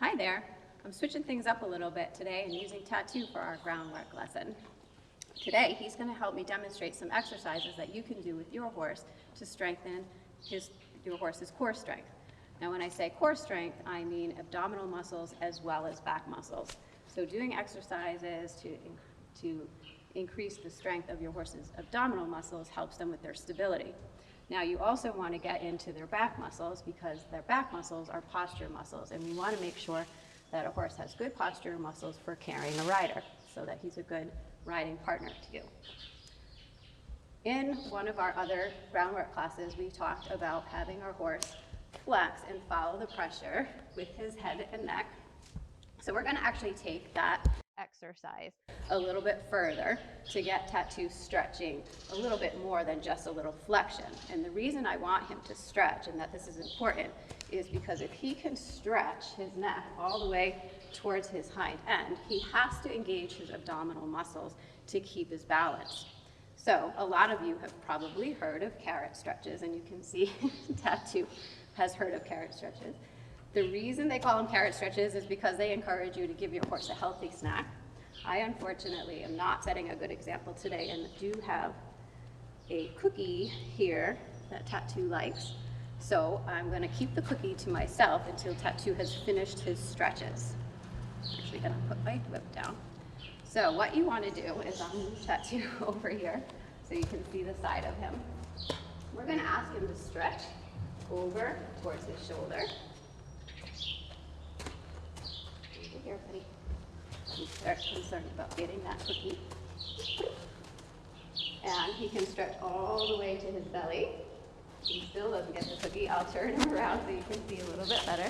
Hi there. I'm switching things up a little bit today and using tattoo for our groundwork lesson. Today, he's going to help me demonstrate some exercises that you can do with your horse to strengthen your horse's core strength. Now, when I say core strength, I mean abdominal muscles as well as back muscles. So doing exercises to increase the strength of your horse's abdominal muscles helps them with their stability. Now, you also want to get into their back muscles because their back muscles are posture muscles, and we want to make sure that a horse has good posture muscles for carrying a rider so that he's a good riding partner to you. In one of our other groundwork classes, we talked about having our horse flex and follow the pressure with his head and neck. So we're going to actually take that exercise a little bit further to get tattoo stretching a little bit more than just a little flexion. And the reason I want him to stretch and that this is important is because if he can stretch his neck all the way towards his hind end, he has to engage his abdominal muscles to keep his balance. So a lot of you have probably heard of carrot stretches, and you can see Tattoo has heard of carrot stretches. The reason they call them carrot stretches is because they encourage you to give your horse a healthy snack. I unfortunately am not setting a good example today and do have a cookie here that Tattoo likes. So I'm going to keep the cookie to myself until Tattoo has finished his stretches. I'm actually going to put my whip down. So what you want to do is I'll move Tattoo over here so you can see the side of him. We're going to ask him to stretch over towards his shoulder. Here, buddy. I'm very concerned about getting that cookie. And he can stretch all the way to his belly. He still doesn't get the cookie. I'll turn him around so you can see a little bit better.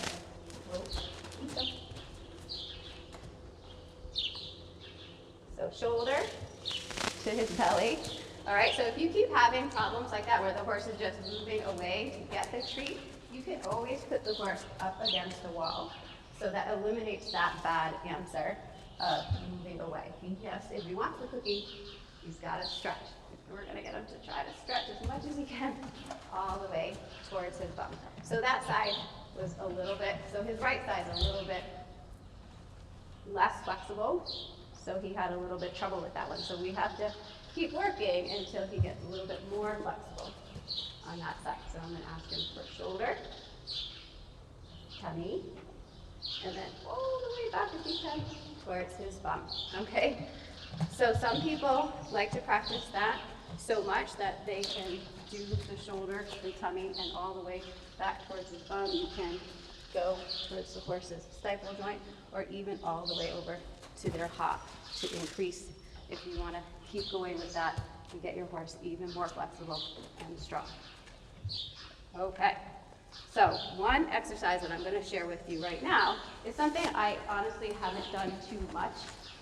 So shoulder to his belly. All right, so if you keep having problems like that where the horse is just moving away to get the treat, you can always put the horse up against the wall. So that eliminates that bad answer of moving away. Yes, if he wants the cookie, he's got to stretch. And we're going to get him to try to stretch as much as he can all the way towards his bum. So that side was a little bit, so his right side is a little bit less flexible. So he had a little bit trouble with that one. So we have to keep working until he gets a little bit more flexible on that side. So I'm going to ask him for shoulder, tummy, and then all the way back if you can towards his bum, okay? So some people like to practice that so much that they can do the shoulder, the tummy, and all the way back towards his bum. You can go towards the horse's stifle joint or even all the way over to their hop to increase if you want to keep going with that and get your horse even more flexible and strong. Okay. So one exercise that I'm going to share with you right now is something I honestly haven't done too much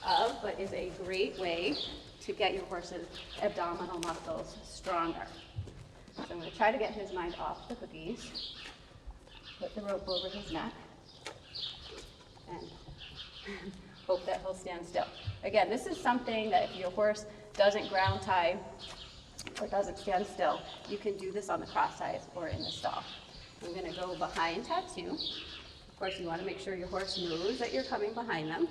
of, but is a great way to get your horse's abdominal muscles stronger. So I'm going to try to get his mind off the cookies, put the rope over his neck, and hope that he'll stand still. Again, this is something that if your horse doesn't ground tie or doesn't stand still, you can do this on the cross ties or in the stall. I'm going to go behind Tattoo. Of course, you want to make sure your horse knows that you're coming behind them.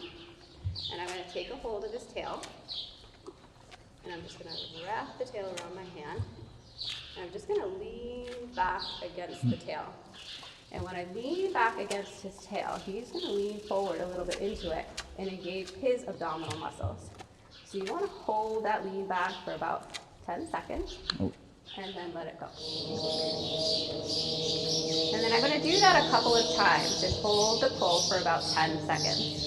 And I'm going to take a hold of his tail. And I'm just going to wrap the tail around my hand. And I'm just going to lean back against the tail. And when I lean back against his tail, he's going to lean forward a little bit into it and engage his abdominal muscles. So you want to hold that lean back for about 10 seconds. And then let it go. And then I'm going to do that a couple of times and hold the pull for about 10 seconds.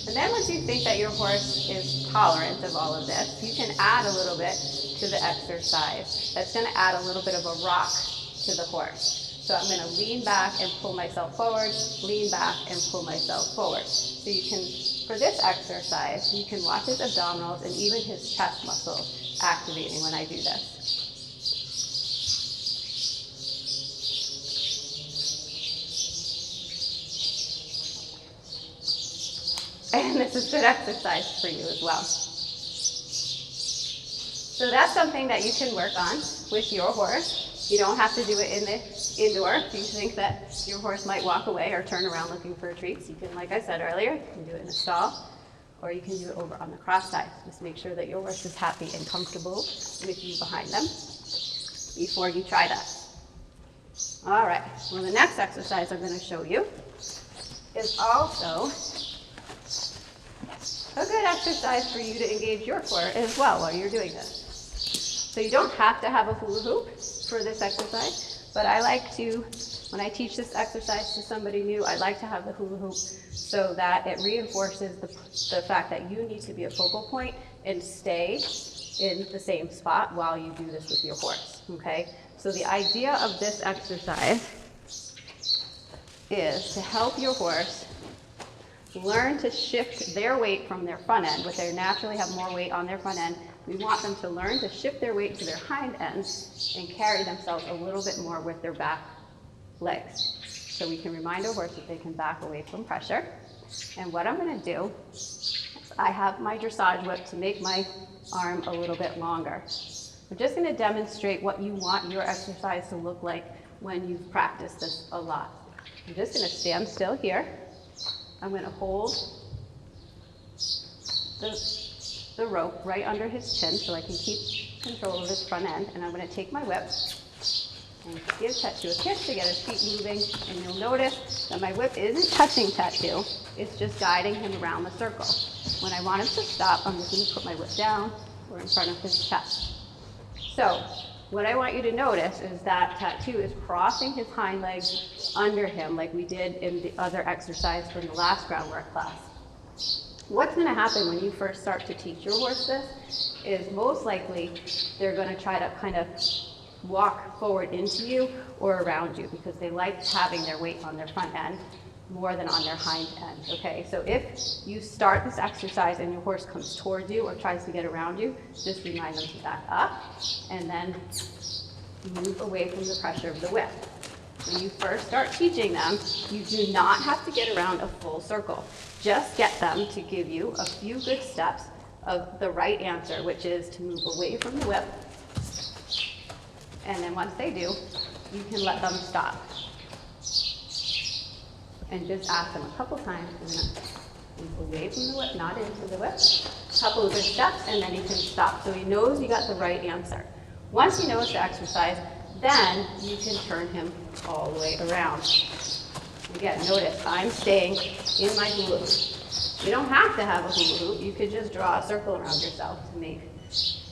And then once you think that your horse is tolerant of all of this, you can add a little bit to the exercise. That's going to add a little bit of a rock to the horse. So I'm going to lean back and pull myself forward, lean back and pull myself forward. So you can, for this exercise, you can watch his abdominals and even his chest muscles activating when I do this. And this is good exercise for you as well. So that's something that you can work on with your horse. You don't have to do it in the indoor. If you think that your horse might walk away or turn around looking for treats, you can, like I said earlier, you can do it in a stall, or you can do it over on the cross side. Just make sure that your horse is happy and comfortable with you behind them before you try that. All right, well, the next exercise I'm going to show you is also a good exercise for you to engage your core as well while you're doing this. So you don't have to have a hula hoop for this exercise, but I like to, when I teach this exercise to somebody new, I like to have the hula hoop so that it reinforces the fact that you need to be a focal point and stay in the same spot while you do this with your horse, okay? So the idea of this exercise is to help your horse learn to shift their weight from their front end, which they naturally have more weight on their front end. We want them to learn to shift their weight to their hind ends and carry themselves a little bit more with their back legs. So we can remind our horse that they can back away from pressure. And what I'm going to do is I have my dressage whip to make my arm a little bit longer. I'm just going to demonstrate what you want your exercise to look like when you've practiced this a lot. I'm just going to stand still here. I'm going to hold the rope right under his chin so I can keep control of his front end. And I'm going to take my whip and give Tattoo a kiss to get his feet moving. And you'll notice that my whip isn't touching Tattoo. It's just guiding him around the circle. When I want him to stop, I'm just going to put my whip down or in front of his chest. So what I want you to notice is that Tattoo is crossing his hind legs under him like we did in the other exercise from the last groundwork class. What's going to happen when you first start to teach your horse this is most likely they're going to try to kind of walk forward into you or around you because they like having their weight on their front end more than on their hind end, okay? So if you start this exercise and your horse comes towards you or tries to get around you, just remind them to back up and then move away from the pressure of the whip. When you first start teaching them, you do not have to get around a full circle. Just get them to give you a few good steps of the right answer, which is to move away from the whip. And then once they do, you can let them stop. And just ask them a couple times, move away from the whip, not into the whip. A couple of good steps, and then he can stop. So he knows you got the right answer. Once he knows the exercise, then you can turn him all the way around. Again, notice I'm staying in my hula hoop. You don't have to have a hula hoop. You could just draw a circle around yourself to make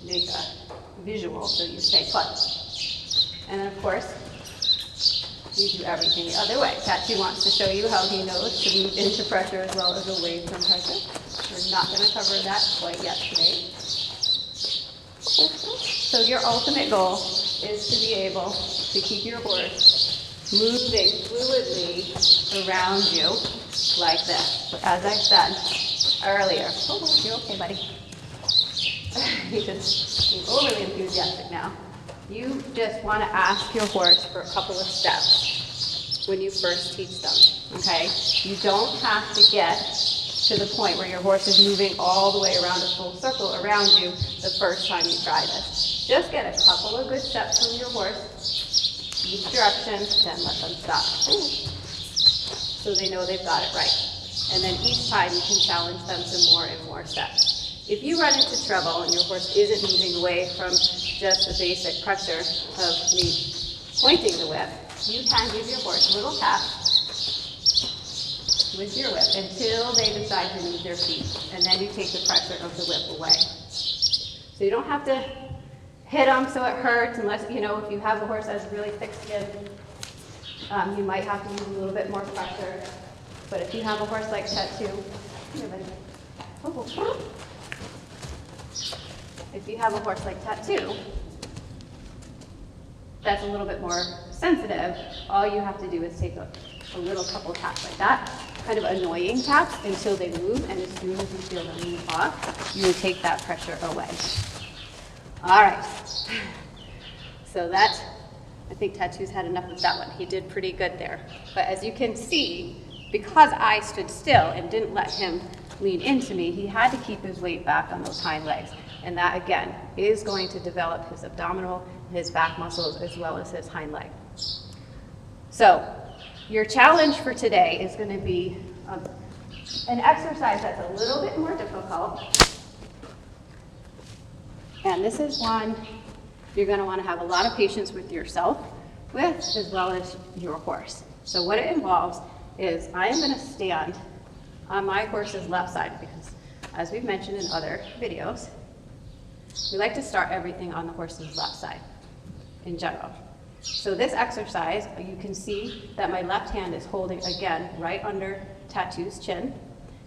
a visual so you stay put. And then, of course, you do everything the other way. Tattoo wants to show you how he knows to move into pressure as well as away from pressure. We're not going to cover that quite yet today. So your ultimate goal is to be able to keep your horse moving fluidly around you like this. But as I said earlier, oh, you're okay, buddy. He's overly enthusiastic now. You just want to ask your horse for a couple of steps when you first teach them, okay? You don't have to get to the point where your horse is moving all the way around a full circle around you the first time you try this. Just get a couple of good steps from your horse, each direction, then let them stop. So they know they've got it right. And then each time you can challenge them to more and more steps. If you run into trouble and your horse isn't moving away from just the basic pressure of me pointing the whip, you can give your horse a little tap with your whip until they decide to move their feet. And then you take the pressure of the whip away. So you don't have to hit them so it hurts unless, if you have a horse that's really thick skinned, you might have to use a little bit more pressure. But if you have a horse like Tattoo, if you have a horse like Tattoo that's a little bit more sensitive, all you have to do is take a little couple taps like that, kind of annoying taps until they move, and as soon as you feel them move off, you will take that pressure away. All right, so that, I think Tattoo's had enough of that one. He did pretty good there. But as you can see, because I stood still and didn't let him lean into me, he had to keep his weight back on those hind legs. And that, again, is going to develop his abdominal, his back muscles, as well as his hind leg. So your challenge for today is going to be an exercise that's a little bit more difficult. And this is one you're going to want to have a lot of patience with yourself with, as well as your horse. So what it involves is I am going to stand on my horse's left side, because as we've mentioned in other videos, we like to start everything on the horse's left side in general. So this exercise, you can see that my left hand is holding, again, right under Tattoo's chin,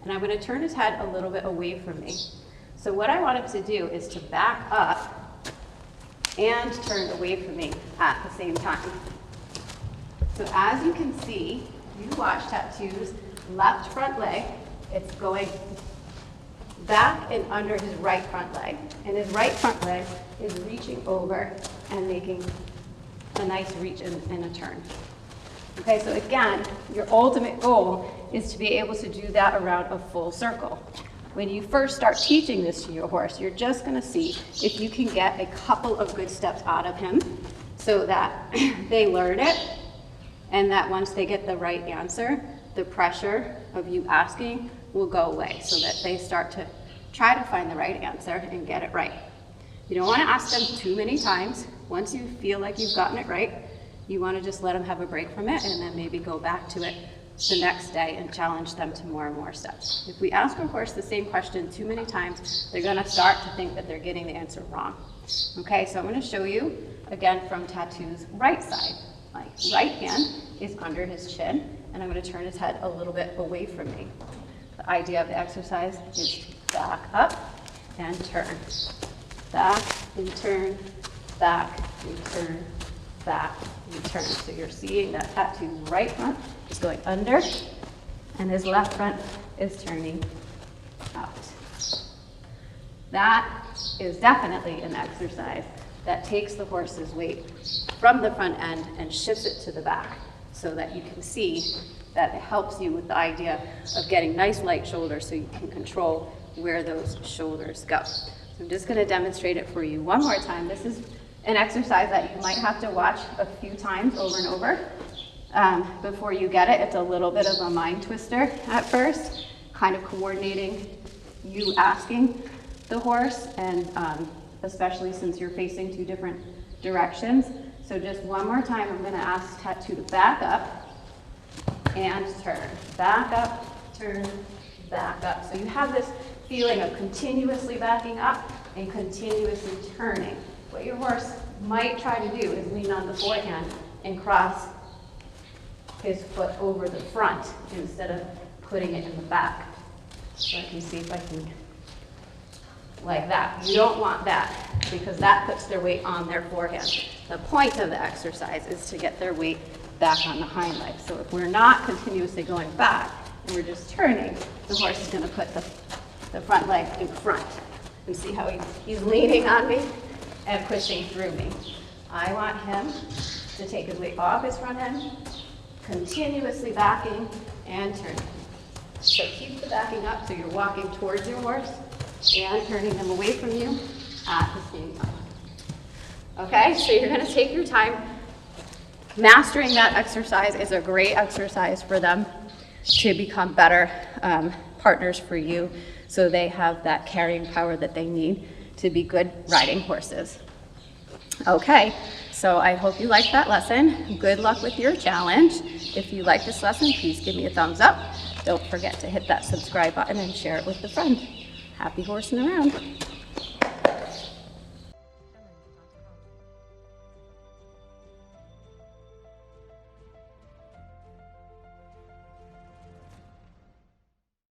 and I'm going to turn his head a little bit away from me. So what I want him to do is to back up and turn away from me at the same time. So as you can see, you watch Tattoo's left front leg, it's going back and under his right front leg. And his right front leg is reaching over and making a nice reach and a turn. Okay, so again, your ultimate goal is to be able to do that around a full circle. When you first start teaching this to your horse, you're just going to see if you can get a couple of good steps out of him so that they learn it, and that once they get the right answer, the pressure of you asking will go away, so that they start to try to find the right answer and get it right. You don't want to ask them too many times. Once you feel like you've gotten it right, you want to just let them have a break from it and then maybe go back to it the next day and challenge them to more and more steps. If we ask our horse the same question too many times, they're going to start to think that they're getting the answer wrong. Okay, so I'm going to show you again from Tattoo's right side. My right hand is under his chin, and I'm going to turn his head a little bit away from me. The idea of the exercise is to back up and turn. Back and turn, back and turn, back and turn. So you're seeing that Tattoo's right front is going under, and his left front is turning out. That is definitely an exercise that takes the horse's weight from the front end and shifts it to the back, so that you can see that it helps you with the idea of getting nice light shoulders so you can control where those shoulders go. So I'm just going to demonstrate it for you one more time. This is an exercise that you might have to watch a few times over and over before you get it. It's a little bit of a mind twister at first, kind of coordinating you asking the horse, and especially since you're facing two different directions. So just one more time, I'm going to ask Tattoo to back up and turn. Back up, turn, back up. So you have this feeling of continuously backing up and continuously turning. What your horse might try to do is lean on the forehand and cross his foot over the front instead of putting it in the back. So I can see if I can, like that. You don't want that, because that puts their weight on their forehand. The point of the exercise is to get their weight back on the hind leg. So if we're not continuously going back and we're just turning, the horse is going to put the front leg in front. And see how he's leaning on me and pushing through me. I want him to take his weight off his front end, continuously backing and turning. So keep the backing up so you're walking towards your horse and turning them away from you at the same time. Okay, so you're going to take your time. Mastering that exercise is a great exercise for them to become better partners for you, so they have that carrying power that they need to be good riding horses. Okay, so I hope you liked that lesson. Good luck with your challenge. If you like this lesson, please give me a thumbs up. Don't forget to hit that subscribe button and share it with a friend. Happy horsing around.